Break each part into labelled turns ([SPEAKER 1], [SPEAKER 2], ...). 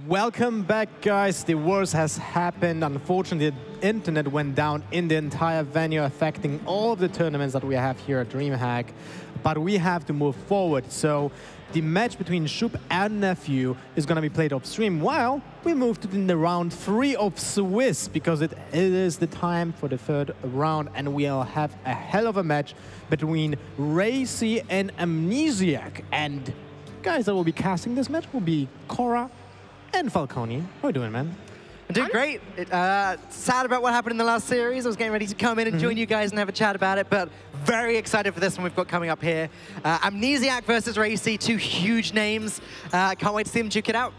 [SPEAKER 1] Welcome back, guys. The worst has happened. Unfortunately, the internet went down in the entire venue, affecting all of the tournaments that we have here at DreamHack. But we have to move forward. So the match between Shup and Nephew is going to be played off stream, while we move to the round 3 of Swiss, because it is the time for the third round, and we'll have a hell of a match between Rayc and Amnesiac. And guys that will be casting this match will be Cora and Falcone. How are you doing, man?
[SPEAKER 2] I'm doing great. Sad about what happened in the last series. I was getting ready to come in and join you guys and have a chat about it, but very excited for this one we've got coming up here. Amnesiac versus Rayc, two huge names. Can't wait to see them duke it out.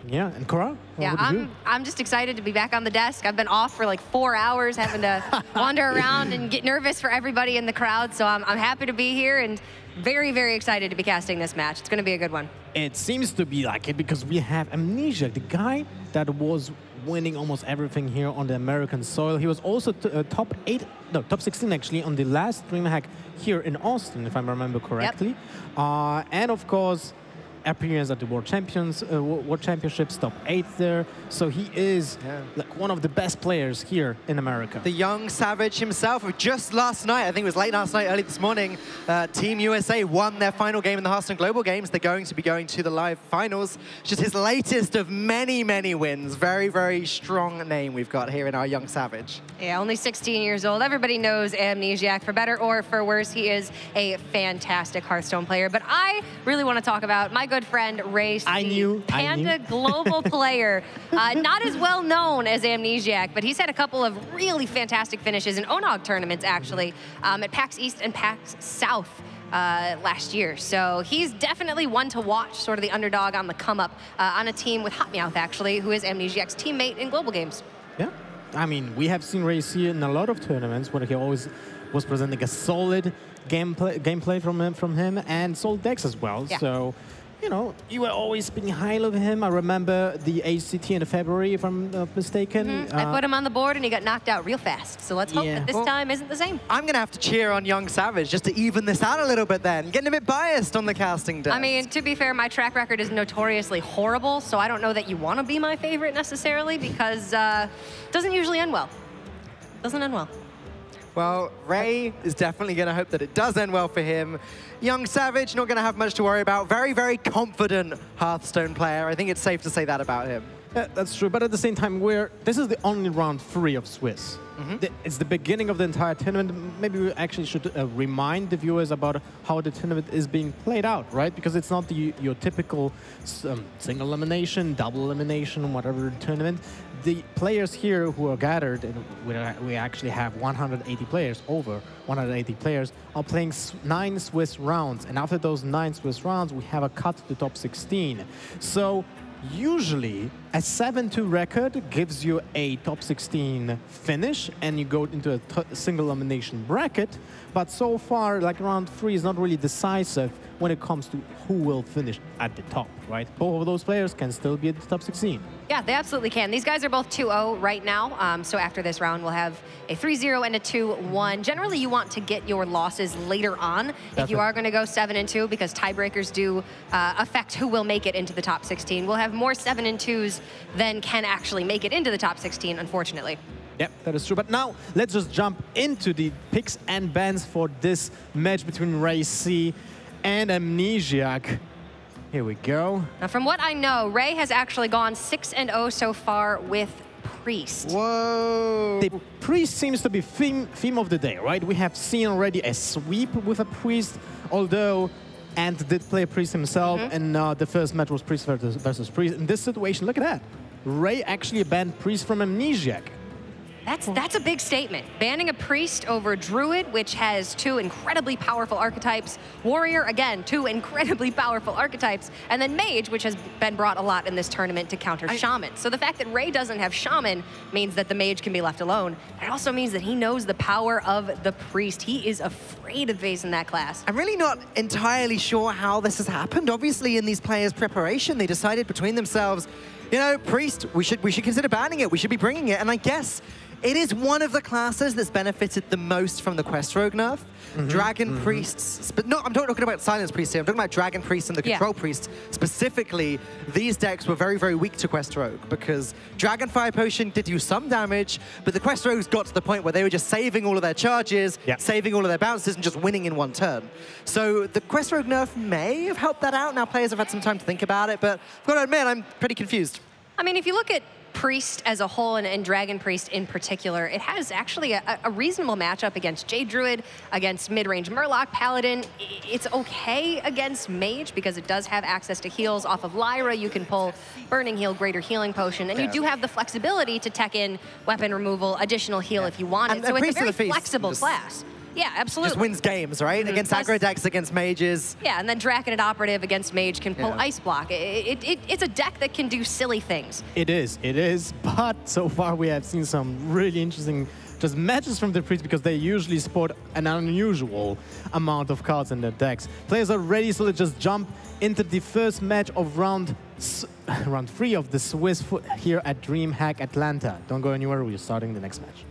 [SPEAKER 1] Yeah, and Cora?
[SPEAKER 3] Yeah, I'm just excited to be back on the desk. I've been off for like 4 hours, having to wander around and get nervous for everybody in the crowd. So I'm happy to be here and very, very excited to be casting this match. It's going to be a good one.
[SPEAKER 1] It seems to be like it because we have Amnesiac, the guy that was winning almost everything here on the American soil. He was also top 16 actually on the last DreamHack here in Austin, if I remember correctly. Yep. And of course, appearance at the World Championships, top 8 there. So he is like one of the best players here in America.
[SPEAKER 2] The young savage himself. Just last night, I think it was late last night, early this morning, Team USA won their final game in the Hearthstone Global Games. They're going to be going to the live finals. Just his latest of many, many wins. Very, very strong name we've got here in our young savage.
[SPEAKER 3] Yeah, only 16 years old. Everybody knows Amnesiac. For better or for worse, he is a fantastic Hearthstone player. But I really want to talk about my good friend Rayc, Panda global player. Not as well known as Amnesiac, but he's had a couple of really fantastic finishes in ONOG tournaments, actually, at PAX East and PAX South last year. So he's definitely one to watch, sort of the underdog on the come-up on a team with Hotmeowth, actually, who is Amnesiac's teammate in global games.
[SPEAKER 1] Yeah, I mean, we have seen Rayc in a lot of tournaments where he always was presenting a solid gameplay from him and solid decks as well. Yeah. So, you know, you were always speaking highly of him. I remember the ACT in February, if I'm not mistaken.
[SPEAKER 3] I put him on the board and he got knocked out real fast. So let's hope that this time isn't the same.
[SPEAKER 2] I'm going to have to cheer on young savage just to even this out a little bit then. Getting a bit biased on the casting desk.
[SPEAKER 3] I mean, to be fair, my track record is notoriously horrible, so I don't know that you want to be my favorite necessarily, because it doesn't usually end well. Doesn't end well.
[SPEAKER 2] Well, Ray is definitely going to hope that it does end well for him. Young savage, not going to have much to worry about. Very, very confident Hearthstone player. I think it's safe to say that about him.
[SPEAKER 1] Yeah, that's true, but at the same time, this is the only round 3 of Swiss. It's the beginning of the entire tournament. Maybe we actually should remind the viewers about how the tournament is being played out, right? Because it's not your typical single elimination, double elimination, whatever tournament. The players here who are gathered, and we actually have 180 players, over 180 players, are playing 9 Swiss rounds. And after those 9 Swiss rounds, we have a cut to the top 16. So usually, a 7-2 record gives you a top 16 finish, and you go into a single elimination bracket. But so far, like round 3 is not really decisive when it comes to who will finish at the top, right? Both of those players can still be at the top 16.
[SPEAKER 3] Yeah, they absolutely can. These guys are both 2-0 right now. So after this round, we'll have a 3-0 and a 2-1. Generally, you want to get your losses later on if you are going to go 7-2, because tiebreakers do affect who will make it into the top 16. We'll have more 7-2s than can actually make it into the top 16, unfortunately.
[SPEAKER 1] Yep, that is true. But now, let's just jump into the picks and bans for this match between Rayc and Amnesiac. Here we go.
[SPEAKER 3] Now, from what I know, Ray has actually gone 6-0 so far with Priest.
[SPEAKER 2] Whoa!
[SPEAKER 1] The Priest seems to be theme of the day, right? We have seen already a sweep with a Priest, although Ant did play a Priest himself, and the first match was Priest versus Priest. In this situation, look at that. Ray actually banned Priest from Amnesiac.
[SPEAKER 3] That's a big statement. Banning a Priest over Druid, which has 2 incredibly powerful archetypes. Warrior, again, 2 incredibly powerful archetypes. And then Mage, which has been brought a lot in this tournament to counter Shaman. So the fact that Ray doesn't have Shaman means that the Mage can be left alone. It also means that he knows the power of the Priest. He is afraid of facing that class.
[SPEAKER 2] I'm really not entirely sure how this has happened. Obviously, in these players' preparation, they decided between themselves, you know, Priest, we should consider banning it. We should be bringing it. And I guess It is one of the classes that's benefited the most from the Quest Rogue nerf. Dragon Priests, but no, I'm not talking about Silence Priests here. I'm talking about Dragon Priests and the Control Priests. Specifically, these decks were very, very weak to Quest Rogue because Dragon Fire Potion did you some damage, but the Quest Rogues got to the point where they were just saving all of their charges, saving all of their bounces, and just winning in one turn. So the Quest Rogue nerf may have helped that out. Now players have had some time to think about it, but I've got to admit, I'm pretty confused.
[SPEAKER 3] I mean, if you look at Priest as a whole and Dragon Priest in particular, it has actually a reasonable matchup against Jade Druid, against mid-range Murloc Paladin. It's okay against Mage because it does have access to heals off of Lyra. You can pull Burning Heal, Greater Healing Potion, and you do have the flexibility to tech in weapon removal, additional heal if you want it. So it's a very flexible class. Yeah, absolutely.
[SPEAKER 2] Just wins games, right? Against aggro decks, against mages.
[SPEAKER 3] Yeah, and then Draconid Operative against Mage can pull Ice Block. It's a deck that can do silly things.
[SPEAKER 1] It is. But so far we have seen some really interesting just matches from the Priest because they usually sport an unusual amount of cards in their decks. Players are ready, so let's just jump into the first match of round 3 of the Swiss here at DreamHack Atlanta. Don't go anywhere, we're starting the next match.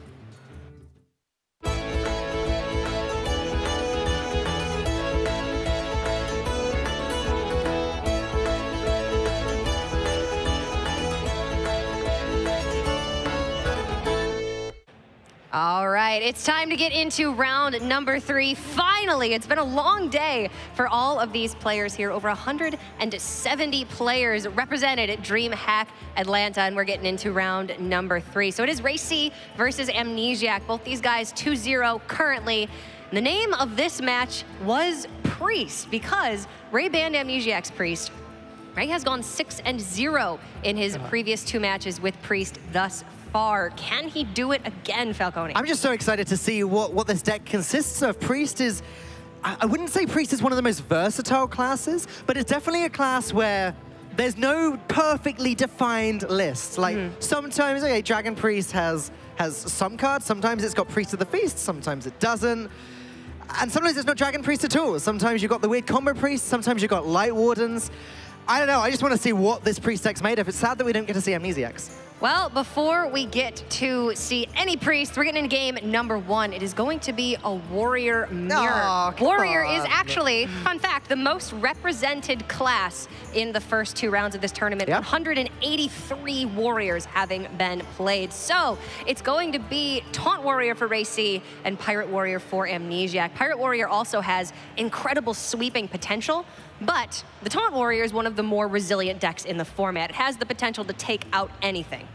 [SPEAKER 3] All right, it's time to get into round number 3. Finally, it's been a long day for all of these players here. Over 170 players represented at DreamHack Atlanta, and we're getting into round number 3. So it is Rayc versus Amnesiac. Both these guys 2-0 currently. The name of this match was Priest because Ray banned Amnesiac's Priest. Ray has gone 6-0 in his previous 2 matches with Priest thus far. Can he do it again, Falcone?
[SPEAKER 2] I'm just so excited to see what this deck consists of. Priest is, I wouldn't say Priest is one of the most versatile classes, but it's definitely a class where there's no perfectly defined list. Like sometimes, okay, Dragon Priest has some cards, sometimes it's got Priest of the Feast, sometimes it doesn't. And sometimes it's not Dragon Priest at all. Sometimes you've got the weird combo Priest, sometimes you've got Light Wardens. I don't know, I just want to see what this Priest deck's made of. It's sad that we don't get to see Amnesiacs.
[SPEAKER 3] Well, before we get to see any Priest, we're getting into game number 1. It is going to be a Warrior Mirror.
[SPEAKER 2] Oh,
[SPEAKER 3] Warrior is actually, fun fact, the most represented class in the first 2 rounds of this tournament. 183 Warriors having been played. So it's going to be Taunt Warrior for Rayc and Pirate Warrior for Amnesiac. Pirate Warrior also has incredible sweeping potential, but the Taunt Warrior is one of the more resilient decks in the format. It has the potential to take out anything.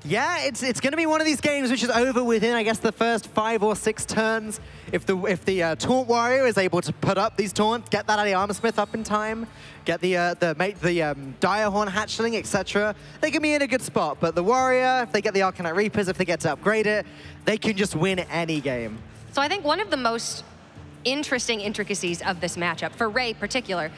[SPEAKER 2] Yeah, it's going to be one of these games which is over within, I guess, the first 5 or 6 turns. If the Taunt Warrior is able to put up these taunts, get that out of the Armorsmith up in time, get the Direhorn Hatchling, etc., they can be in a good spot. But the Warrior, if they get the Arcanite Reapers, if they get to upgrade it, they can just win any game.
[SPEAKER 3] So I think one of the most interesting intricacies of this matchup, for Ray in particular,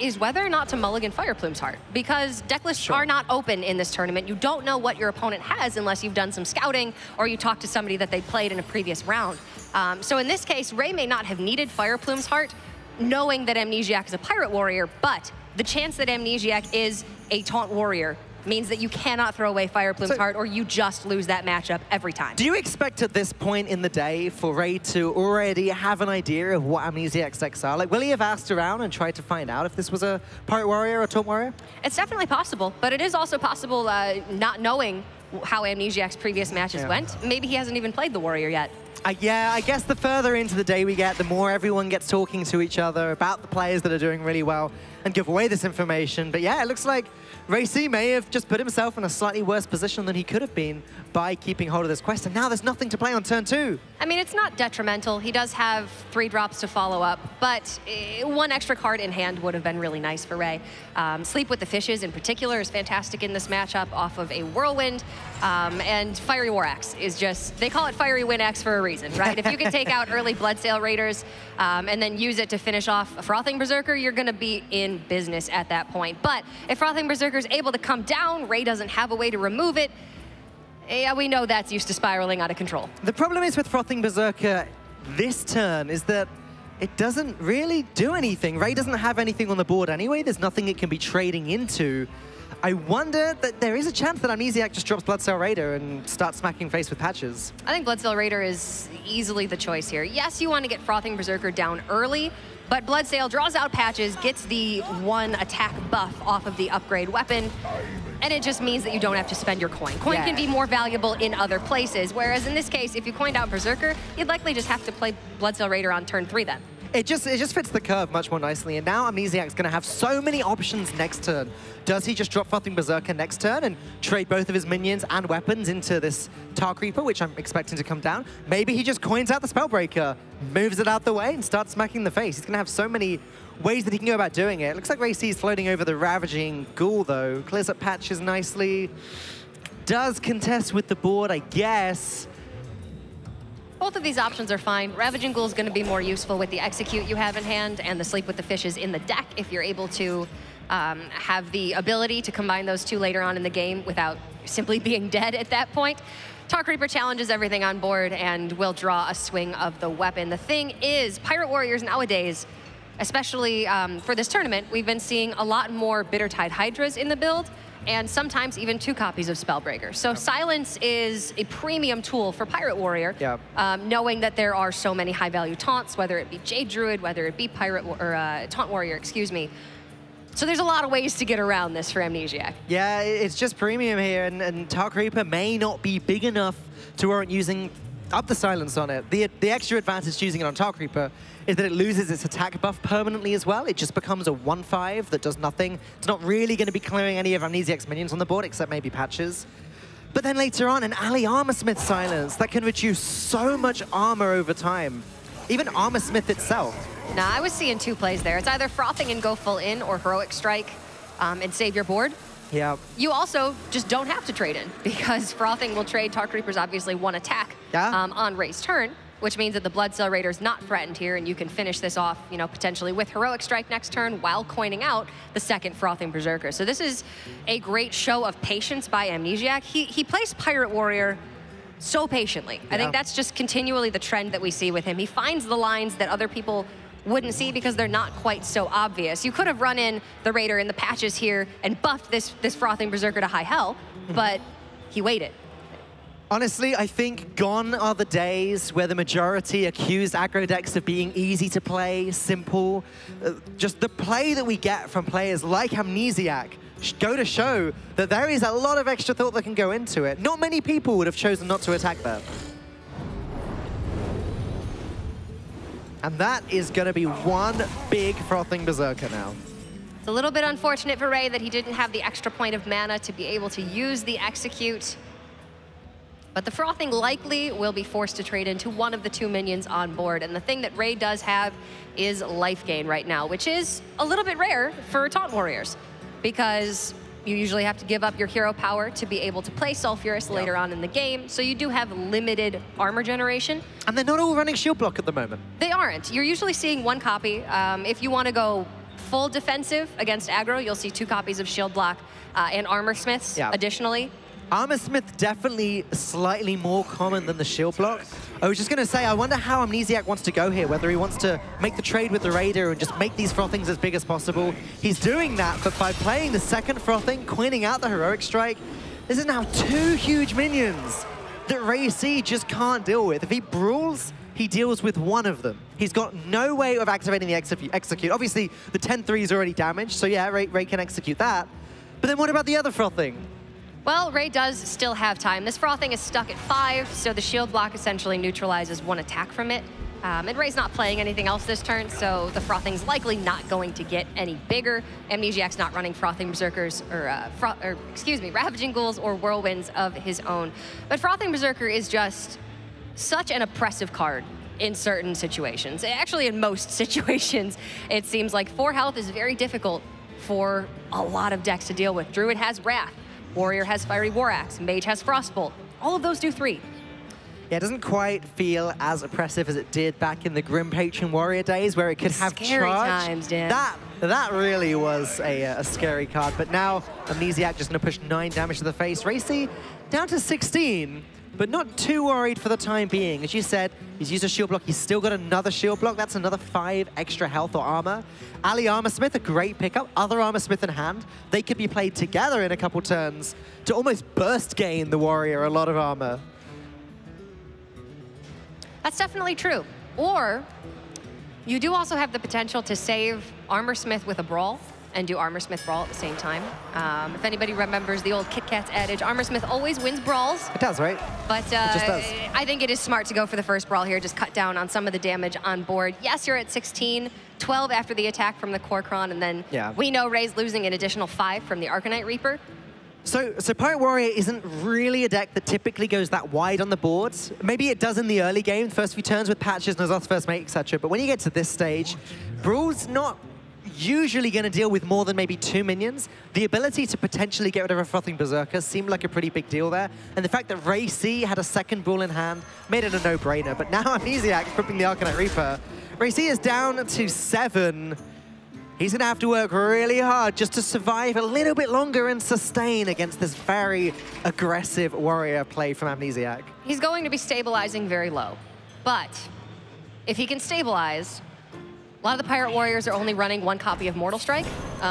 [SPEAKER 3] is whether or not to mulligan Fireplume's Heart. Because deck lists are not open in this tournament. You don't know what your opponent has unless you've done some scouting or you talk to somebody that they played in a previous round. So in this case, Ray may not have needed Fireplume's Heart, knowing that Amnesiac is a Pirate Warrior, but the chance that Amnesiac is a Taunt Warrior means that you cannot throw away Fireplume's Heart or you just lose that matchup every time.
[SPEAKER 2] Do you expect at this point in the day for Ray to already have an idea of what Amnesiac's decks are? Like, will he have asked around and tried to find out if this was a Pirate Warrior or a Taunt Warrior?
[SPEAKER 3] It's definitely possible, but it is also possible not knowing how Amnesiac's previous matches went. Maybe he hasn't even played the Warrior yet.
[SPEAKER 2] Yeah, I guess the further into the day we get, the more everyone gets talking to each other about the players that are doing really well and give away this information. But yeah, it looks like Rayc may have just put himself in a slightly worse position than he could have been by keeping hold of this quest, and now there's nothing to play on turn 2.
[SPEAKER 3] I mean, it's not detrimental. He does have 3 drops to follow up, but 1 extra card in hand would have been really nice for Ray. Sleep with the Fishes in particular is fantastic in this matchup off of a Whirlwind, and Fiery War Axe is just, they call it Fiery Win Axe for a reason, right? If you can take out early Bloodsail Raiders and then use it to finish off a Frothing Berserker, you're going to be in business at that point. But if Frothing Berserker is able to come down, Ray doesn't have a way to remove it, yeah, we know that's used to spiraling out of control. The
[SPEAKER 2] problem is with Frothing Berserker this turn is that it doesn't really do anything. Ray doesn't have anything on the board anyway. There's nothing it can be trading into. I wonder that there is a chance that Amnesiac just drops Bloodsail Raider and starts smacking face with Patches.
[SPEAKER 3] I think Bloodsail Raider is easily the choice here. Yes, you want to get Frothing Berserker down early, but Bloodsail draws out Patches, gets the 1 attack buff off of the upgrade weapon, and it just means that you don't have to spend your coin. Coin can be more valuable in other places, whereas in this case, if you coined out Berserker, you'd likely just have to play Bloodsail Raider on turn 3 then.
[SPEAKER 2] It just fits the curve much more nicely, and now Amnesiac's going to have so many options next turn. Does he just drop Frothing Berserker next turn and trade both of his minions and weapons into this Tar Creeper, which I'm expecting to come down? Maybe he just coins out the Spellbreaker, moves it out the way, and starts smacking the face. He's going to have so many ways that he can go about doing it. Looks like Rayc is floating over the Ravaging Ghoul, though. Clears up Patches nicely. Does contest with the board, I guess.
[SPEAKER 3] Both of these options are fine. Ravaging Ghoul is going to be more useful with the Execute you have in hand and the Sleep with the Fishes in the deck if you're able to have the ability to combine those two later on in the game without simply being dead at that point. Tar Creeper challenges everything on board and will draw a swing of the weapon. The thing is, Pirate Warriors nowadays, especially for this tournament, we've been seeing a lot more Bittertide Hydras in the build, and sometimes even 2 copies of Spellbreaker. So Silence is a premium tool for Pirate Warrior, knowing that there are so many high-value taunts, whether it be Jade Druid, whether it be Taunt Warrior, excuse me. So there's a lot of ways to get around this for Amnesiac.
[SPEAKER 2] Yeah, it's just premium here, and Tar Creeper may not be big enough to warrant using up the Silence on it. The extra advantage to using it on Tar Creeper is that it loses its attack buff permanently as well. It just becomes a 1/5 that does nothing. It's not really going to be clearing any of Amnesiac's minions on the board, except maybe Patches. But then later on, an Ally Armorsmith Silence that can reduce so much armor over time. Even Armorsmith itself.
[SPEAKER 3] Nah, I was seeing 2 plays there. It's either Frothing and go full in, or Heroic Strike and save your board.
[SPEAKER 2] Yeah.
[SPEAKER 3] You also just don't have to trade in, because Frothing will trade Tar Creeper's obviously 1 attack on Ray's turn, which means that the Bloodsail Raider is not threatened here, and you can finish this off, you know, potentially with Heroic Strike next turn while coining out the 2nd Frothing Berserker. So this is a great show of patience by Amnesiac. He plays Pirate Warrior so patiently. I think that's just continually the trend that we see with him. He finds the lines that other people wouldn't see because they're not quite so obvious. You could have run in the Raider in the Patches here and buffed this Frothing Berserker to high hell, but he waited.
[SPEAKER 2] Honestly, I think gone are the days where the majority accused aggro decks of being easy to play, simple. Just the play that we get from players like Amnesiac go to show that there is a lot of extra thought that can go into it. Not many people would have chosen not to attack there. And that is going to be 1 big Frothing Berserker now.
[SPEAKER 3] It's a little bit unfortunate for Ray that he didn't have the extra point of mana to be able to use the Execute. But the Frothing likely will be forced to trade into 1 of the 2 minions on board. And the thing that Ray does have is life gain right now, which is a little bit rare for Taunt Warriors, because you usually have to give up your hero power to be able to play Sulfurous later on in the game, so you do have limited armor generation.
[SPEAKER 2] And they're not all running shield block at the moment.
[SPEAKER 3] They aren't. You're usually seeing 1 copy. If you want to go full defensive against aggro, you'll see 2 copies of shield block and armor smiths additionally.
[SPEAKER 2] Armorsmith definitely slightly more common than the shield block. I was just going to say, I wonder how Amnesiac wants to go here, whether he wants to make the trade with the Raider and just make these Frothings as big as possible. He's doing that, but by playing the 2nd Frothing, coining out the Heroic Strike, this is now 2 huge minions that Rayc just can't deal with. If he brawls, he deals with 1 of them. He's got no way of activating the Execute. Obviously, the 10-3 is already damaged, so yeah, Ray can execute that. But then what about the other Frothing?
[SPEAKER 3] Well, Ray does still have time. This Frothing is stuck at 5, so the shield block essentially neutralizes 1 attack from it. And Ray's not playing anything else this turn, so the Frothing's likely not going to get any bigger. Amnesiac's not running Frothing Berserkers, or Ravaging Ghouls or Whirlwinds of his own. But Frothing Berserker is just such an oppressive card in certain situations. Actually, in most situations, it seems like 4 health is very difficult for a lot of decks to deal with. Druid has Wrath. Warrior has Fiery War Axe, Mage has Frostbolt. All of those do 3.
[SPEAKER 2] Yeah, it doesn't quite feel as oppressive as it did back in the Grim Patron Warrior days, where it could have
[SPEAKER 3] scary
[SPEAKER 2] charge.
[SPEAKER 3] Times, Dan.
[SPEAKER 2] That really was a scary card. But now Amnesiac just going to push 9 damage to the face. Rayc down to 16. but not too worried for the time being. As you said, he's used a shield block. He's still got another shield block. That's another 5 extra health or armor. Ali Armorsmith, a great pickup. Other Armorsmith in hand. They could be played together in a couple turns to almost burst gain the warrior a lot of armor.
[SPEAKER 3] That's definitely true. Or you do also have the potential to save Armorsmith with a Brawl and do Armorsmith Brawl at the same time. If anybody remembers the old Kit Kat's adage, Armorsmith always wins Brawls.
[SPEAKER 2] It does, right?
[SPEAKER 3] But
[SPEAKER 2] it just does.
[SPEAKER 3] I think it is smart to go for the first Brawl here, just cut down on some of the damage on board. Yes, you're at 16, 12 after the attack from the Kor'kron, and then we know Ray's losing an additional 5 from the Arcanite Reaper.
[SPEAKER 2] So Pirate Warrior isn't really a deck that typically goes that wide on the boards. Maybe it does in the early game, first few turns with patches, N'Zoth's first mate, etc. But when you get to this stage, Brawl's not usually going to deal with more than maybe 2 minions. The ability to potentially get rid of a Frothing Berserker seemed like a pretty big deal there. And the fact that Rayc had a second Brawl in hand made it a no-brainer. But now Amnesiac flipping the Arcanite Reaper. Rayc is down to 7. He's going to have to work really hard just to survive a little bit longer and sustain against this very aggressive warrior play from Amnesiac.
[SPEAKER 3] He's going to be stabilizing very low. But if he can stabilize, a lot of the Pirate Warriors are only running 1 copy of Mortal Strike,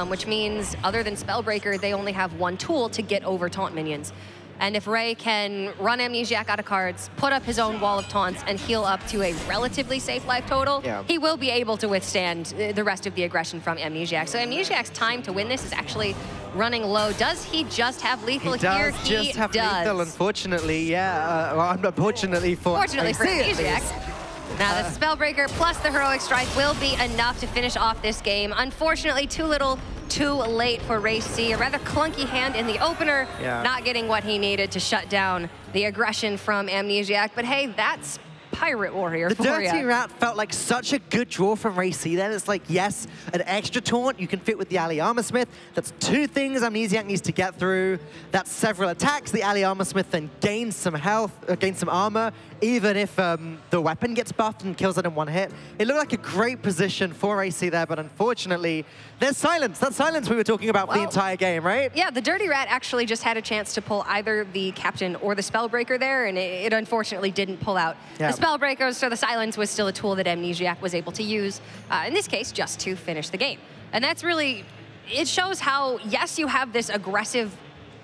[SPEAKER 3] which means other than Spellbreaker, they only have 1 tool to get over taunt minions. And if Ray can run Amnesiac out of cards, put up his own wall of taunts, and heal up to a relatively safe life total, he will be able to withstand the rest of the aggression from Amnesiac. So Amnesiac's time to win this is actually running low. Does he just have lethal here?
[SPEAKER 2] He does just have lethal, unfortunately, well, unfortunately for
[SPEAKER 3] Amnesiac. Now the Spellbreaker plus the Heroic Strike will be enough to finish off this game. Unfortunately, too little, too late for Rayc. A rather clunky hand in the opener, not getting what he needed to shut down the aggression from Amnesiac. But hey, that's Pirate Warrior
[SPEAKER 2] the
[SPEAKER 3] for
[SPEAKER 2] Dirty
[SPEAKER 3] ya.
[SPEAKER 2] Rat felt like such a good draw from Rayc then. It's like, yes, an extra taunt you can fit with the Ali Armorsmith. That's 2 things Amnesiac needs to get through. That's several attacks. The Ali Armorsmith then gains some health, gains some armor, even if the weapon gets buffed and kills it in 1 hit. It looked like a great position for Rayc there, but unfortunately, there's silence. That silence we were talking about for the entire game, right?
[SPEAKER 3] Yeah, the Dirty Rat actually just had a chance to pull either the Captain or the Spellbreaker there, and it unfortunately didn't pull out the Spellbreakers, so the silence was still a tool that Amnesiac was able to use, in this case, just to finish the game. And that's really, it shows how, yes, you have this aggressive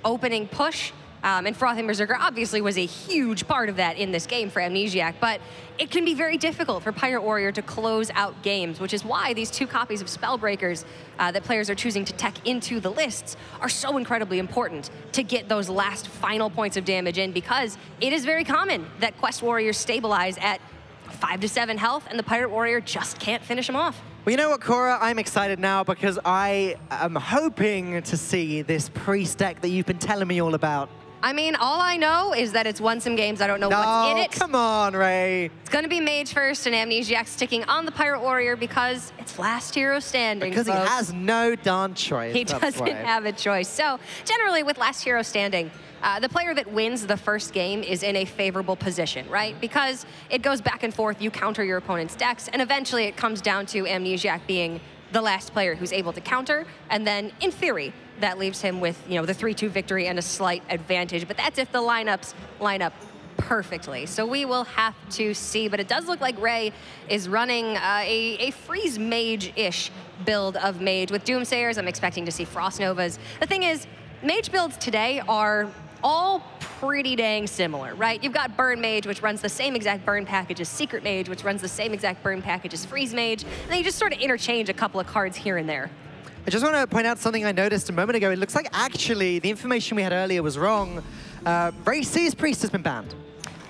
[SPEAKER 3] opening push, and Frothing Berserker obviously was a huge part of that in this game for Amnesiac, but it can be very difficult for Pirate Warrior to close out games, which is why these 2 copies of Spellbreakers that players are choosing to tech into the lists are so incredibly important to get those last final points of damage in, because it is very common that Quest Warriors stabilize at 5 to 7 health, and the Pirate Warrior just can't finish them off.
[SPEAKER 2] Well, you know what, Cora? I'm excited now because I am hoping to see this Prix deck that you've been telling me all about.
[SPEAKER 3] I mean, all I know is that it's won some games. I don't know what's in it.
[SPEAKER 2] Come on, Ray.
[SPEAKER 3] It's going to be Mage first, and Amnesiac sticking on the Pirate Warrior because it's last hero standing,
[SPEAKER 2] Because
[SPEAKER 3] folks.
[SPEAKER 2] he has no darn choice.
[SPEAKER 3] He doesn't have a choice. So generally with last hero standing, the player that wins the first game is in a favorable position, right? Because it goes back and forth, you counter your opponent's decks, and eventually it comes down to Amnesiac being the last player who's able to counter, and then in theory, that leaves him with, you know, the 3-2 victory and a slight advantage. But that's if the lineups line up perfectly. So we will have to see. But it does look like Ray is running a freeze mage-ish build of mage. With Doomsayers, I'm expecting to see Frost Novas. The thing is, mage builds today are all pretty dang similar, right? You've got Burn Mage, which runs the same exact burn package as Secret Mage, which runs the same exact burn package as Freeze Mage, and then you just sort of interchange a couple of cards here and there.
[SPEAKER 2] I just want to point out something I noticed a moment ago. It looks like actually the information we had earlier was wrong. Rayc's Priest has been banned.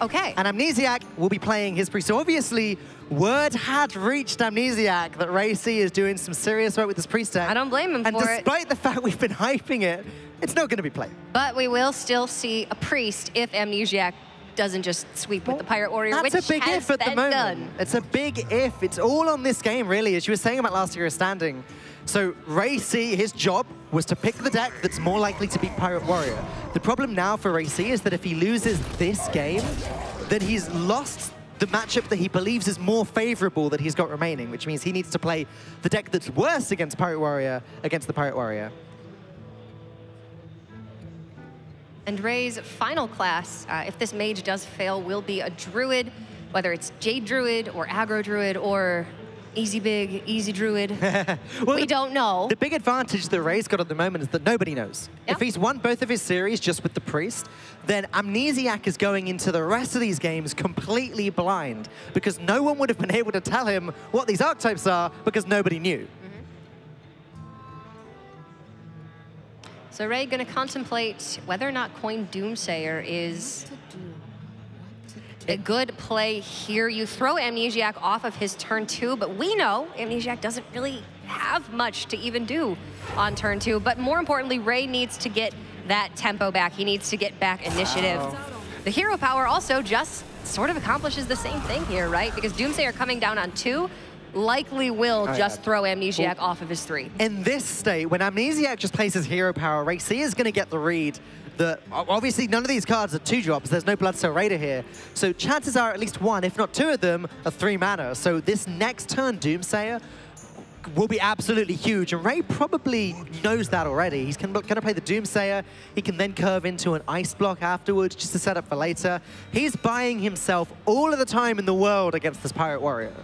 [SPEAKER 3] Okay.
[SPEAKER 2] And Amnesiac will be playing his Priest. So obviously, word had reached Amnesiac that Rayc is doing some serious work with his Priest deck.
[SPEAKER 3] I don't blame him for it.
[SPEAKER 2] And despite the fact we've been hyping it, it's not going to be played.
[SPEAKER 3] But we will still see a Priest if Amnesiac doesn't just sweep with the Pirate Warrior, which
[SPEAKER 2] that's a big if at the moment.
[SPEAKER 3] Done.
[SPEAKER 2] It's a big if. It's all on this game, really, as you were saying about last year's standing. So Rayc, his job was to pick the deck that's more likely to beat Pirate Warrior. The problem now for Rayc is that if he loses this game, then he's lost the matchup that he believes is more favorable that he's got remaining, which means he needs to play the deck that's worse against Pirate Warrior against the Pirate Warrior.
[SPEAKER 3] And Ray's final class, if this mage does fail, will be a druid, whether it's Jade Druid or Aggro Druid or Easy Big, Easy Druid. Well, we don't know.
[SPEAKER 2] The big advantage that Ray's got at the moment is that nobody knows. Yep. If he's won both of his series just with the Priest, then Amnesiac is going into the rest of these games completely blind because no one would have been able to tell him what these archetypes are because nobody knew.
[SPEAKER 3] So Ray going to contemplate whether or not Coin Doomsayer is a good play here. You throw Amnesiac off of his turn 2, but we know Amnesiac doesn't really have much to even do on turn 2. But more importantly, Ray needs to get that tempo back. He needs to get back initiative. Wow. The hero power also just sort of accomplishes the same thing here, right? Because Doomsayer coming down on 2 likely will just throw Amnesiac off of his 3.
[SPEAKER 2] In this state, when Amnesiac just plays his hero power, Rayc is going to get the read that obviously none of these cards are 2-drops. There's no Bloodstone Raider here. So chances are at least 1, if not 2 of them, are 3 mana. So this next turn, Doomsayer will be absolutely huge. And Ray probably knows that already. He's going to play the Doomsayer. He can then curve into an Ice Block afterwards just to set up for later. He's buying himself all of the time in the world against this Pirate Warrior.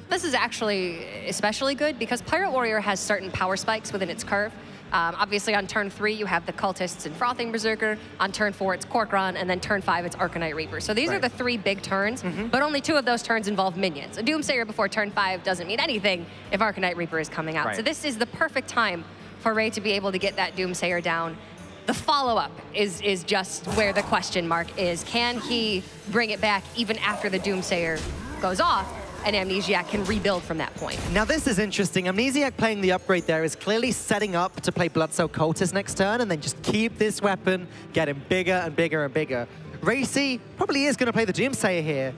[SPEAKER 3] This is actually especially good because Pirate Warrior has certain power spikes within its curve. Obviously, on turn 3, you have the Cultists and Frothing Berserker. On turn 4, it's Corcoran, and then turn 5, it's Arcanite Reaper. So these are the 3 big turns, but only 2 of those turns involve minions. A Doomsayer before turn 5 doesn't mean anything if Arcanite Reaper is coming out. So this is the perfect time for Ray to be able to get that Doomsayer down. The follow-up is just where the question mark is. Can he bring it back even after the Doomsayer goes off? And Amnesiac can rebuild from that point.
[SPEAKER 2] Now this is interesting. Amnesiac playing the upgrade there is clearly setting up to play Bloodcell Cultist next turn and then just keep this weapon getting bigger and bigger and bigger. Rayc probably is going to play the Doomsayer here,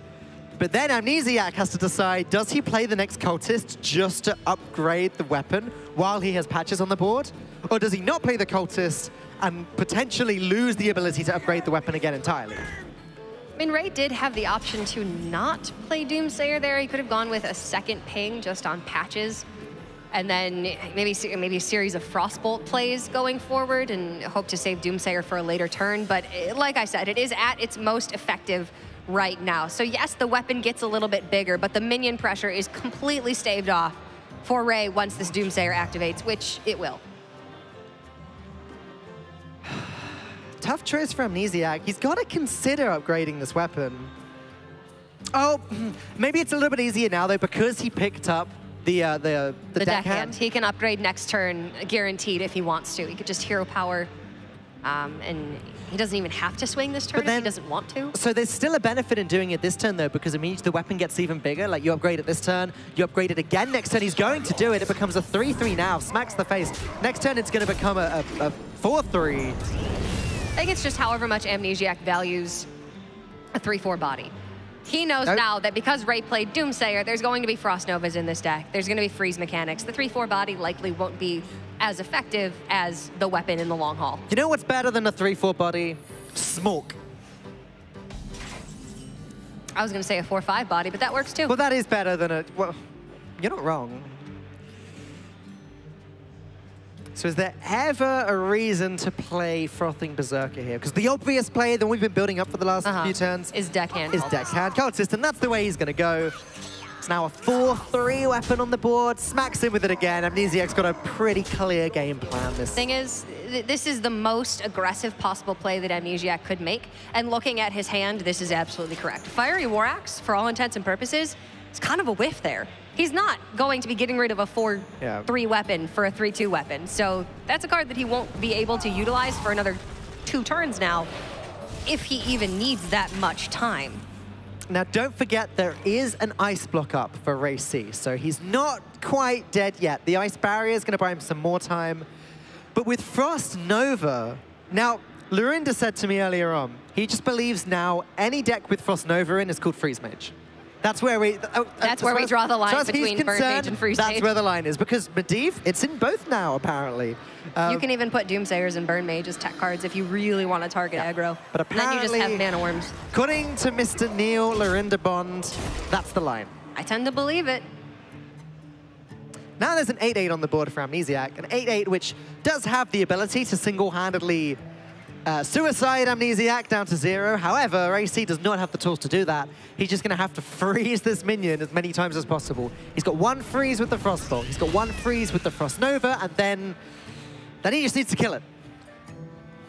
[SPEAKER 2] but then Amnesiac has to decide, does he play the next Cultist just to upgrade the weapon while he has patches on the board? Or does he not play the Cultist and potentially lose the ability to upgrade the weapon again entirely?
[SPEAKER 3] I mean, Ray did have the option to not play Doomsayer there. He could have gone with a second ping just on patches, and then maybe a series of Frostbolt plays going forward and hope to save Doomsayer for a later turn. But like I said, it is at its most effective right now. So yes, the weapon gets a little bit bigger, but the minion pressure is completely staved off for Ray once this Doomsayer activates, which it will.
[SPEAKER 2] Tough choice for Amnesiac. He's got to consider upgrading this weapon. Oh, maybe it's a little bit easier now, though, because he picked up the deckhand.
[SPEAKER 3] He can upgrade next turn, guaranteed, if he wants to. He could just hero power, and he doesn't even have to swing this turn if he doesn't want to.
[SPEAKER 2] So there's still a benefit in doing it this turn, though, because it means the weapon gets even bigger. Like, you upgrade it this turn, you upgrade it again next turn. He's going to do it. It becomes a 3-3 now, smacks the face. Next turn, it's going to become a 4-3.
[SPEAKER 3] I think it's just however much Amnesiac values a 3-4 body. He knows now that because Ray played Doomsayer, there's going to be Frost Novas in this deck. There's going to be freeze mechanics. The 3-4 body likely won't be as effective as the weapon in the long haul.
[SPEAKER 2] You know what's better than a 3-4 body? Smoke.
[SPEAKER 3] I was going to say a 4-5 body, but that works too.
[SPEAKER 2] Well, that is better than a... Well, you're not wrong. So is there ever a reason to play Frothing Berserker here? Because the obvious play that we've been building up for the last few turns
[SPEAKER 3] is Deckhand
[SPEAKER 2] Cultist, and that's the way he's going to go. It's now a 4-3 weapon on the board. Smacks him with it again. Amnesiac's got a pretty clear game plan.
[SPEAKER 3] The thing is, this is the most aggressive possible play that Amnesiac could make. And looking at his hand, this is absolutely correct. Fiery War Axe, for all intents and purposes, is kind of a whiff there. He's not going to be getting rid of a 4-3 weapon for a 3-2 weapon. So that's a card that he won't be able to utilize for another 2 turns now, if he even needs that much time.
[SPEAKER 2] Now, don't forget, there is an ice block up for Rayc, so he's not quite dead yet. The ice barrier is going to buy him some more time. But with Frost Nova, now, Lorinda said to me earlier on, he just believes now any deck with Frost Nova in is called Freeze Mage. That's where we...
[SPEAKER 3] That's where we draw the line between Burn Mage and Freeze Mage.
[SPEAKER 2] That's where the line is, because Medivh, it's in both now, apparently.
[SPEAKER 3] You can even put Doomsayers and Burn Mage as tech cards if you really want to target aggro.
[SPEAKER 2] But apparently,
[SPEAKER 3] and then you just have Mana Worms.
[SPEAKER 2] According to Mr. Neil Lorinda Bond, that's the line.
[SPEAKER 3] I tend to believe it.
[SPEAKER 2] Now there's an 8-8 on the board for Amnesiac, an 8-8 which does have the ability to single-handedly Suicide Amnesiac down to 0. However, Rayc does not have the tools to do that. He's just going to have to freeze this minion as many times as possible. He's got 1 freeze with the Frostbolt. He's got 1 freeze with the Frost Nova, and then he just needs to kill it.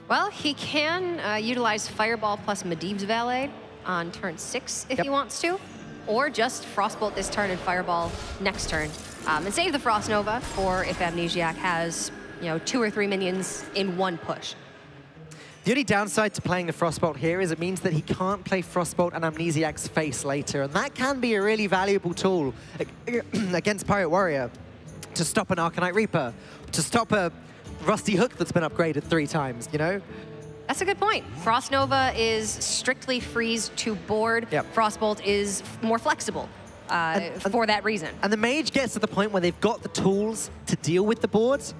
[SPEAKER 3] Well, he can utilize Fireball plus Medivh's Valet on turn 6 if he wants to, or just Frostbolt this turn and Fireball next turn, and save the Frost Nova for if Amnesiac has 2 or 3 minions in 1 push.
[SPEAKER 2] The only downside to playing the Frostbolt here is it means that he can't play Frostbolt and Amnesiac's face later, and that can be a really valuable tool against Pirate Warrior to stop an Arcanite Reaper, to stop a Rusty Hook that's been upgraded 3 times,
[SPEAKER 3] That's a good point. Frost Nova is strictly freeze to board. Frostbolt is more flexible for that reason.
[SPEAKER 2] And the Mage gets to the point where they've got the tools to deal with the boards,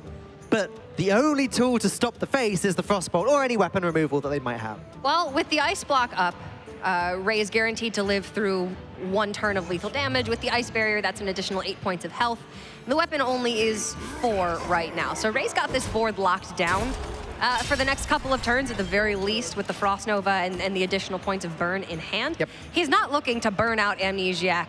[SPEAKER 2] but the only tool to stop the face is the Frostbolt or any weapon removal that they might have.
[SPEAKER 3] Well, with the Ice Block up, Ray is guaranteed to live through 1 turn of lethal damage. With the Ice Barrier, that's an additional 8 points of health. The weapon only is 4 right now. So Ray's got this board locked down for the next couple of turns at the very least with the Frost Nova and the additional points of burn in hand. He's not looking to burn out Amnesiac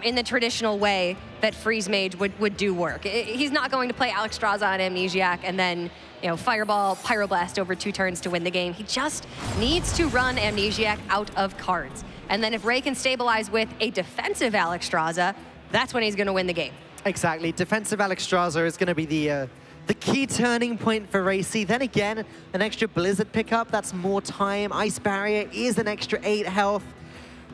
[SPEAKER 3] in the traditional way that Freeze Mage would do work. He's not going to play Alexstrasza on Amnesiac and then Fireball, Pyroblast over 2 turns to win the game. He just needs to run Amnesiac out of cards. And then if Ray can stabilize with a defensive Alexstrasza, that's when he's going to win the game.
[SPEAKER 2] Exactly. Defensive Alexstrasza is going to be the key turning point for Rayc. Then again, an extra Blizzard pickup, that's more time. Ice Barrier is an extra 8 health.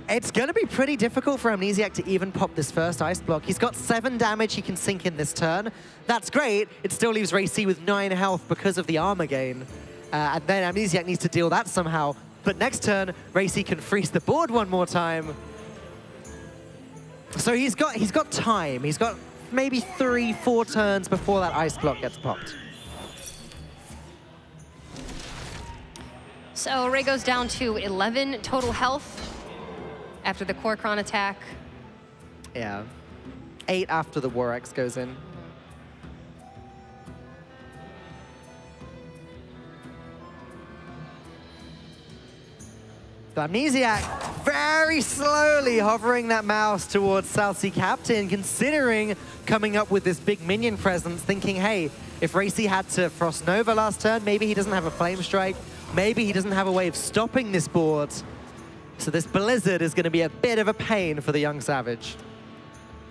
[SPEAKER 2] It's going to be pretty difficult for Amnesiac to even pop this first Ice Block. He's got 7 damage he can sink in this turn. That's great. It still leaves Rayc with 9 health because of the armor gain. And then Amnesiac needs to deal that somehow. But next turn, Rayc can freeze the board 1 more time. So he's got time. He's got maybe 3-4 turns before that Ice Block gets popped.
[SPEAKER 3] So Ray goes down to 11 total health after the Kor'kron attack.
[SPEAKER 2] Yeah. 8 after the Warx goes in. So Amnesiac very slowly hovering that mouse towards South Sea Captain, considering coming up with this big minion presence, thinking, hey, if Rayc had to Frost Nova last turn, maybe he doesn't have a Flame Strike, maybe he doesn't have a way of stopping this board. So this Blizzard is going to be a bit of a pain for the young Savage.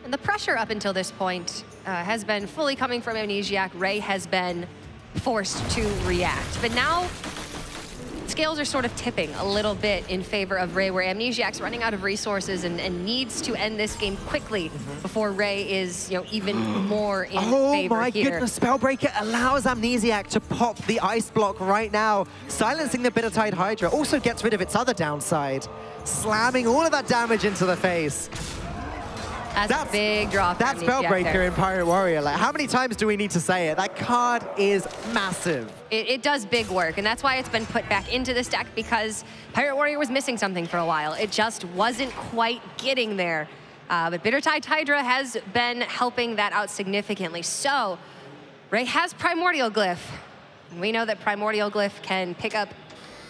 [SPEAKER 3] And the pressure up until this point has been fully coming from Amnesiac. Ray has been forced to react. But now, scales are sort of tipping a little bit in favor of Ray, where Amnesiac's running out of resources and needs to end this game quickly before Ray is even more in favor here.
[SPEAKER 2] Oh my goodness, Spellbreaker allows Amnesiac to pop the Ice Block right now, silencing the Bittertide Hydra. Also gets rid of its other downside, slamming all of that damage into the face.
[SPEAKER 3] That's a big draw for
[SPEAKER 2] That's Spellbreaker in Pirate Warrior. Like, how many times do we need to say it? That card is massive.
[SPEAKER 3] It does big work, and that's why it's been put back into this deck, because Pirate Warrior was missing something for a while. It just wasn't quite getting there. But Bittertide Hydra has been helping that out significantly. So Ray has Primordial Glyph. We know that Primordial Glyph can pick up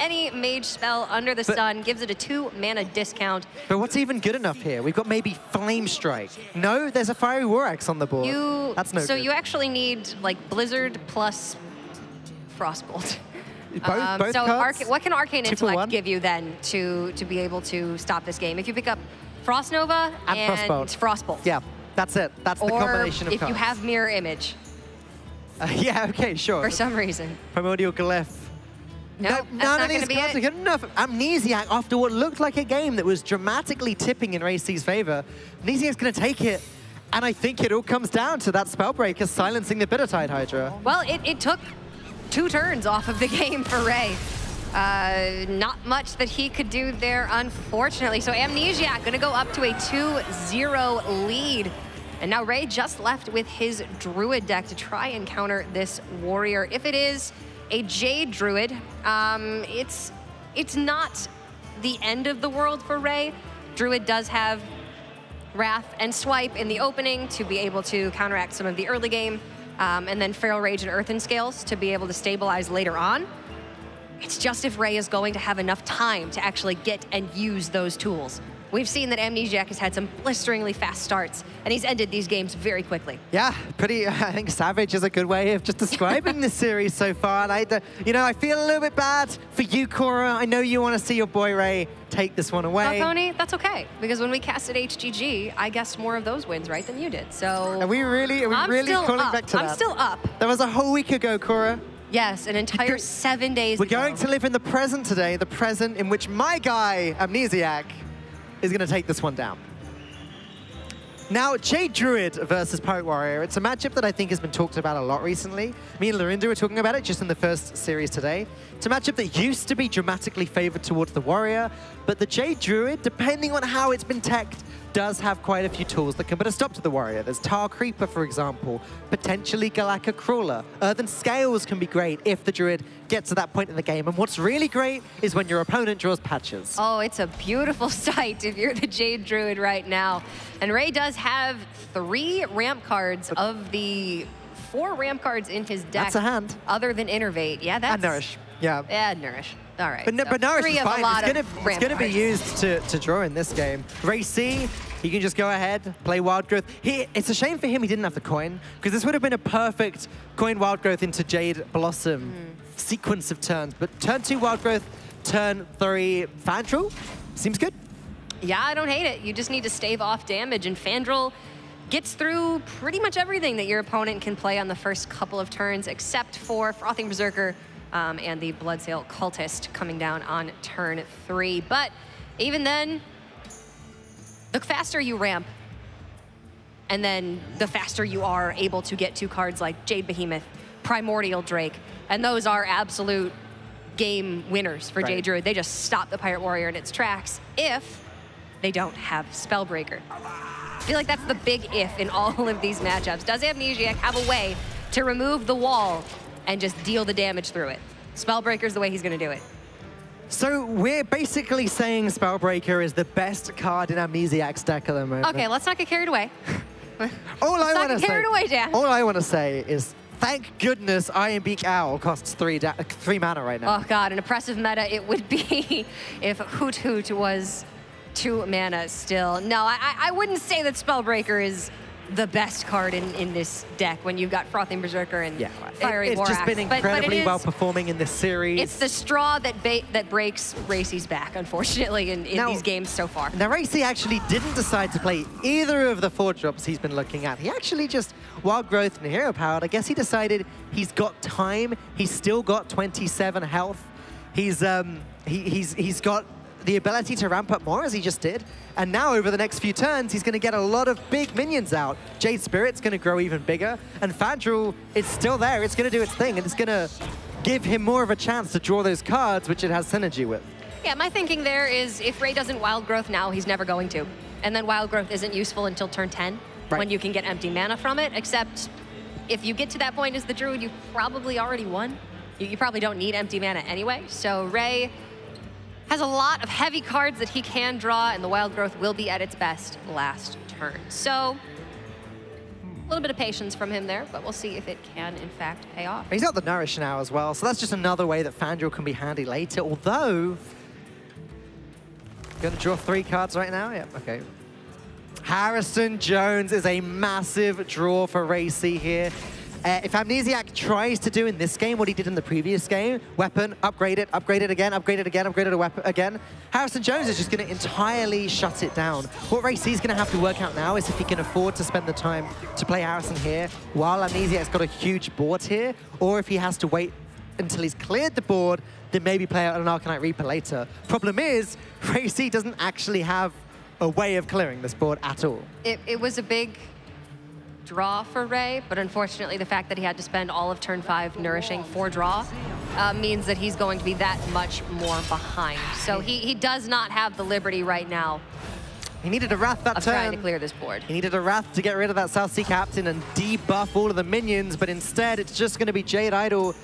[SPEAKER 3] any mage spell under the sun, gives it a 2-mana discount.
[SPEAKER 2] But what's even good enough here? We've got maybe Flame Strike. No, there's a Fiery Warx on the board. That's no good.
[SPEAKER 3] So you actually need like Blizzard plus Frostbolt.
[SPEAKER 2] Both
[SPEAKER 3] so
[SPEAKER 2] cards?
[SPEAKER 3] What can Arcane Intellect give you then to be able to stop this game? If you pick up Frost Nova and Frostbolt.
[SPEAKER 2] Yeah, that's it. That's the combination of cards.
[SPEAKER 3] Or if you have Mirror Image.
[SPEAKER 2] Yeah, okay, sure.
[SPEAKER 3] For some reason.
[SPEAKER 2] Primordial Glyph.
[SPEAKER 3] No,
[SPEAKER 2] none of these cards are good enough. Amnesiac, after what looked like a game that was dramatically tipping in Rayc's favor, Amnesiac's going to take it. And I think it all comes down to that Spellbreaker silencing the Bittertide Hydra.
[SPEAKER 3] Well, it took 2 turns off of the game for Ray. Not much that he could do there, unfortunately. So Amnesiac going to go up to a 2-0 lead. And now Ray just left with his Druid deck to try and counter this Warrior. If it is a Jade Druid, it's not the end of the world for Ray. Druid does have Wrath and Swipe in the opening to be able to counteract some of the early game, and then Feral Rage and Earthen Scales to be able to stabilize later on. It's just if Ray is going to have enough time to actually get and use those tools. We've seen that Amnesiac has had some blisteringly fast starts, and he's ended these games very quickly.
[SPEAKER 2] Yeah, I think savage is a good way of just describing this series so far. And I feel a little bit bad for you, Cora. I know you want to see your boy Ray take this one away.
[SPEAKER 3] Pony, that's okay, because when we casted HGG, I guessed more of those wins, right, than you did. So
[SPEAKER 2] are we really calling back to that?
[SPEAKER 3] I'm still up.
[SPEAKER 2] That was a whole week ago, Cora.
[SPEAKER 3] Yes, an entire 7 days
[SPEAKER 2] We're
[SPEAKER 3] ago.
[SPEAKER 2] going to live in the present today, the present in which my guy, Amnesiac, is going to take this one down. Now, Jade Druid versus Pirate Warrior. It's a matchup that I think has been talked about a lot recently. Me and Lorinda were talking about it just in the first series today. It's a matchup that used to be dramatically favored towards the Warrior, but the Jade Druid, depending on how it's been teched, does have quite a few tools that can put a stop to the Warrior. There's Tar Creeper, for example, potentially Galactic Crawler. Earthen Scales can be great if the Druid gets to that point in the game. And what's really great is when your opponent draws patches.
[SPEAKER 3] Oh, it's a beautiful sight if you're the Jade Druid right now. And Ray does have 3 ramp cards of the 4 ramp cards in his deck.
[SPEAKER 2] That's a hand.
[SPEAKER 3] Other than Innervate. Yeah, that's...
[SPEAKER 2] And Nourish. Yeah.
[SPEAKER 3] Yeah, Nourish. All right.
[SPEAKER 2] But Nourish is fine. It's going to be used to draw in this game. Rayc, he can just go ahead, play Wild Growth. It's a shame for him he didn't have the coin, because this would have been a perfect coin Wild Growth into Jade Blossom sequence of turns. But turn 2 Wild Growth, turn 3 Fandral. Seems good.
[SPEAKER 3] Yeah, I don't hate it. You just need to stave off damage, and Fandral gets through pretty much everything that your opponent can play on the first couple of turns, except for Frothing Berserker and the Bloodsail Cultist coming down on turn 3. But even then, the faster you ramp, and then the faster you are able to get to cards like Jade Behemoth, Primordial Drake, and those are absolute game winners for Jade Druid. They just stop the Pirate Warrior in its tracks if they don't have Spellbreaker. I feel like that's the big if in all of these matchups. Does Amnesiac have a way to remove the wall and just deal the damage through it? Spellbreaker's the way he's going to do it.
[SPEAKER 2] So we're basically saying Spellbreaker is the best card in Amnesiac's deck at the moment.
[SPEAKER 3] Okay, let's not get carried away.
[SPEAKER 2] All I want to say is, thank goodness Iron Beak Owl costs 3 mana right now.
[SPEAKER 3] Oh god, an oppressive meta it would be if Hoot Hoot was 2 mana still. No, I wouldn't say that Spellbreaker is the best card in this deck when you've got Frothing Berserker and Fiery War Axe.
[SPEAKER 2] It's just been incredibly well performing in this series.
[SPEAKER 3] It's the straw that breaks Rayc's back, unfortunately, in these games so far.
[SPEAKER 2] Now, Rayc actually didn't decide to play either of the 4 drops he's been looking at. He actually just Wild Growth and Hero Powered. I guess he decided he's got time. He's still got 27 health. He's got the ability to ramp up more, as he just did. And now, over the next few turns, he's going to get a lot of big minions out. Jade Spirit's going to grow even bigger. And Fandral, it's still there. It's going to do its thing. And it's going to give him more of a chance to draw those cards, which it has synergy with.
[SPEAKER 3] Yeah, my thinking there is if Ray doesn't Wild Growth now, he's never going to. And then Wild Growth isn't useful until turn 10, when you can get empty mana from it. Except if you get to that point as the Druid, you've probably already won. You probably don't need empty mana anyway. So Ray has a lot of heavy cards that he can draw, and the Wild Growth will be at its best last turn. So, a little bit of patience from him there, but we'll see if it can, in fact, pay off.
[SPEAKER 2] He's got the Nourish now as well, so that's just another way that Fandral can be handy later, although... Gonna draw 3 cards right now? Yep, okay. Harrison Jones is a massive draw for Rayc here. If Amnesiac tries to do in this game what he did in the previous game, weapon, upgrade it again, upgrade a weapon again, Harrison Jones is just going to entirely shut it down. What Rayc is going to have to work out now is if he can afford to spend the time to play Harrison here while Amnesiac's got a huge board here, or if he has to wait until he's cleared the board, then maybe play out an Arcanite Reaper later. Problem is, Rayc doesn't actually have a way of clearing this board at all.
[SPEAKER 3] It was a big draw for Ray, but unfortunately the fact that he had to spend all of turn 5 nourishing for draw means that he's going to be that much more behind. So he does not have the liberty right now.
[SPEAKER 2] He needed a Wrath that turn.
[SPEAKER 3] Trying to clear this board.
[SPEAKER 2] He needed a Wrath to get rid of that South Sea Captain and debuff all of the minions, but instead it's just going to be Jade Idol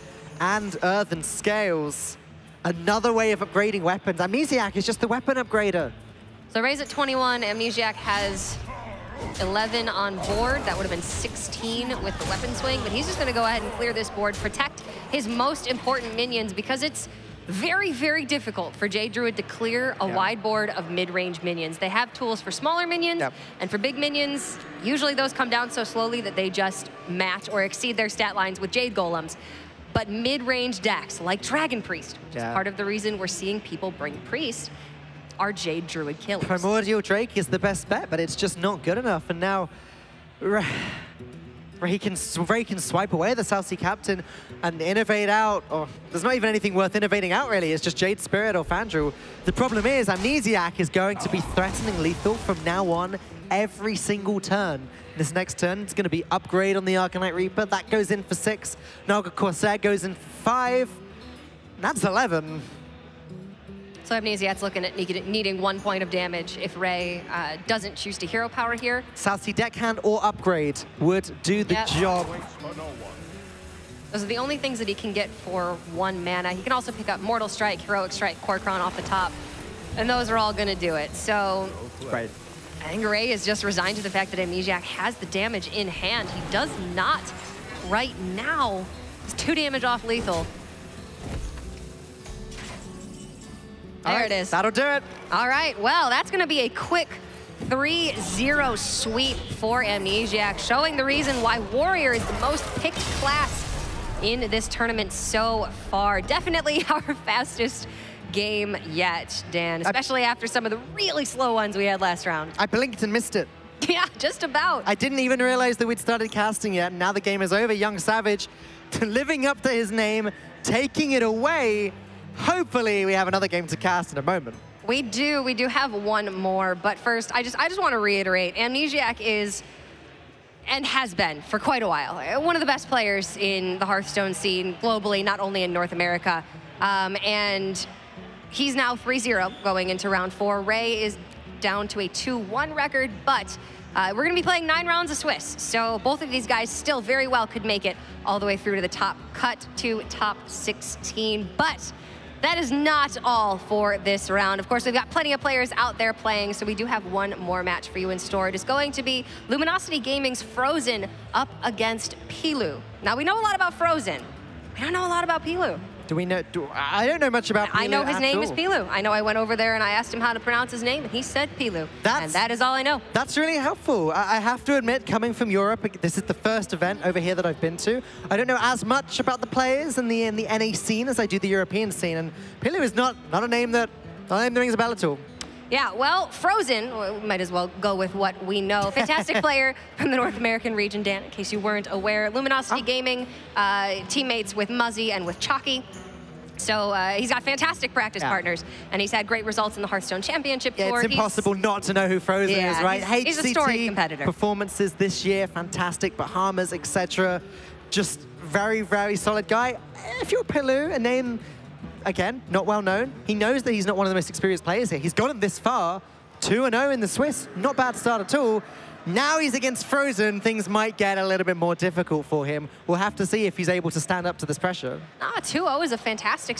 [SPEAKER 2] and Earthen Scales. Another way of upgrading weapons. Amnesiac is just the weapon upgrader.
[SPEAKER 3] So Ray's at 21, Amnesiac has 11 on board. That would have been 16 with the weapon swing, but he's just going to go ahead and clear this board, protect his most important minions, because it's very, very difficult for Jade Druid to clear a wide board of mid-range minions. They have tools for smaller minions, and for big minions, usually those come down so slowly that they just match or exceed their stat lines with Jade Golems. But mid-range decks, like Dragon Priest, which is part of the reason we're seeing people bring Priest, are Jade Druid killers.
[SPEAKER 2] Primordial Drake is the best bet, but it's just not good enough. And now Rayc can swipe away the South Sea Captain and innovate out. Or there's not even anything worth innovating out, really. It's just Jade Spirit or Fandral. The problem is Amnesiac is going to be threatening lethal from now on every single turn. This next turn, it's going to be upgrade on the Arcanite Reaper. That goes in for 6. Naga Corsair goes in for 5. That's 11.
[SPEAKER 3] So Amnesiac's looking at needing 1 point of damage if Ray doesn't choose to hero power here.
[SPEAKER 2] South Sea Deckhand or upgrade would do the job.
[SPEAKER 3] Those are the only things that he can get for 1 mana. He can also pick up Mortal Strike, Heroic Strike, Core Crown off the top, and those are all going to do it. So
[SPEAKER 2] Right.
[SPEAKER 3] I think Ray is just resigned to the fact that Amnesiac has the damage in hand. He does not right now. He's 2 damage off lethal. There it is.
[SPEAKER 2] That'll do it.
[SPEAKER 3] All right, well, that's going to be a quick 3-0 sweep for Amnesiac, showing the reason why Warrior is the most picked class in this tournament so far. Definitely our fastest game yet, Dan, especially after some of the really slow ones we had last round.
[SPEAKER 2] I blinked and missed it.
[SPEAKER 3] Yeah, just about.
[SPEAKER 2] I didn't even realize that we'd started casting yet, and now the game is over. Young Savage living up to his name, taking it away. Hopefully we have another game to cast in a moment.
[SPEAKER 3] We do have one more, but first I just want to reiterate, Amnesiac is and has been for quite a while one of the best players in the Hearthstone scene globally, not only in North America. And he's now 3-0 going into round 4. Ray is down to a 2-1 record, but we're going to be playing 9 rounds of Swiss, so both of these guys still very well could make it all the way through to the top cut to top 16. But that is not all for this round. Of course, we've got plenty of players out there playing, so we do have one more match for you in store. It is going to be Luminosity Gaming's Frozen up against Pilu. Now, we know a lot about Frozen. We don't know a lot about Pilu.
[SPEAKER 2] Do we know? I don't know much about Pilu.
[SPEAKER 3] I know his name is Pilu. I know I went over there and I asked him how to pronounce his name, and he said Pilu. And that is all I know.
[SPEAKER 2] That's really helpful. I have to admit, coming from Europe, this is the first event over here that I've been to. I don't know as much about the players in the NA scene as I do the European scene, and Pilu is not a name that rings a bell at all.
[SPEAKER 3] Yeah, well, Frozen, we might as well go with what we know. Fantastic player from the North American region, Dan, in case you weren't aware. Luminosity Gaming, teammates with Muzzy and with Chalky. So he's got fantastic practice partners, and he's had great results in the Hearthstone Championship Tour.
[SPEAKER 2] It's impossible not to know who Frozen is, right?
[SPEAKER 3] He's a storied competitor.
[SPEAKER 2] Performances this year, fantastic, Bahamas, etc. Just very, very solid guy. If you're Pilu, a name, again, not well known, he knows that he's not one of the most experienced players here. He's gotten this far, 2-0 in the Swiss, not bad start at all. Now he's against Frozen, things might get a little bit more difficult for him. We'll have to see if he's able to stand up to this pressure.
[SPEAKER 3] 2-0 is a fantastic